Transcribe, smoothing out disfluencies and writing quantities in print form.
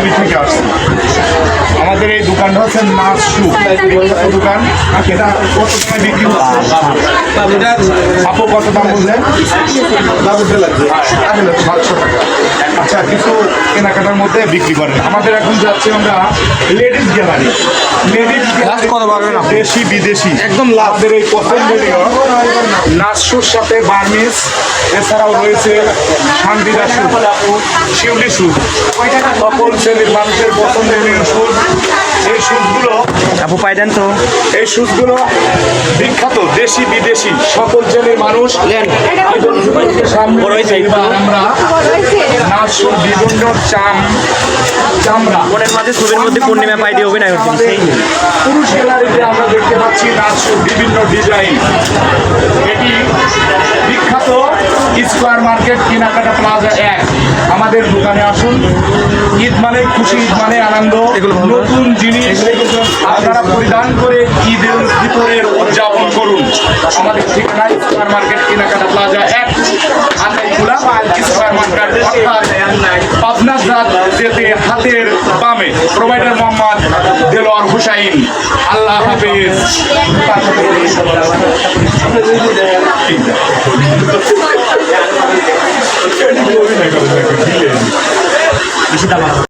নোয়াখালী থেকে আসছি। আমাদের এই দোকানটা হচ্ছে নাচ শু দোকান। এটা কত টাকা বিক্রি হচ্ছে? আপু কত দাম বললেন? 700 টাকা। আচ্ছা, কিছু কেনাকাটার মধ্যে বিক্রি করেন। আমাদের এখন যাচ্ছি আমরা লেডিস গ্যালারি। লেডিস দেশি বিদেশি একদম লাভের এই পছন্দনীয় নাচশুর সাথে বার্মিজ, এছাড়াও রয়েছে শান্তিদা শুজ, শিউলি শুজ, সকল শ্রেণীর মানুষের পছন্দনীয় শুজ। এই শুজগুলো আপু পাই দেন তো। এই শুজগুলো বিখ্যাত দেশি বিদেশি সকল শ্রেণীর মানুষ আমরা নাচশুর বিভিন্ন চামড়া মনের মাঝে ছবির মধ্যে পূর্ণিমা পাই দিয়ে অভিনয় করছেন সেই পুরুষ গ্যালারিতে আমরা দেখতে পাচ্ছি নাচশুর বিভিন্ন ডিজাইন। এটি বিখ্যাত স্কয়ার মার্কেট কেনাকাটা প্লাজা 1। আমাদের দোকানে আসুন। ঈদ মানে খুশি, ঈদ মানে আনন্দ, নতুন জিনিস আপনারা পরিধান করে ঈদের ভিতরের উদযাপন করুন। আমাদের ঠিকানা স্কয়ার মার্কেট কেনাকাটা প্লাজা 1, আতাইকুলা স্কয়ার মার্কেট, অর্থাৎ পাবনা যেতে হাতের বামে। প্রোভাইডার মোহাম্মদ দেলোয়ার হুসাইন। আল্লাহ হাফেজ।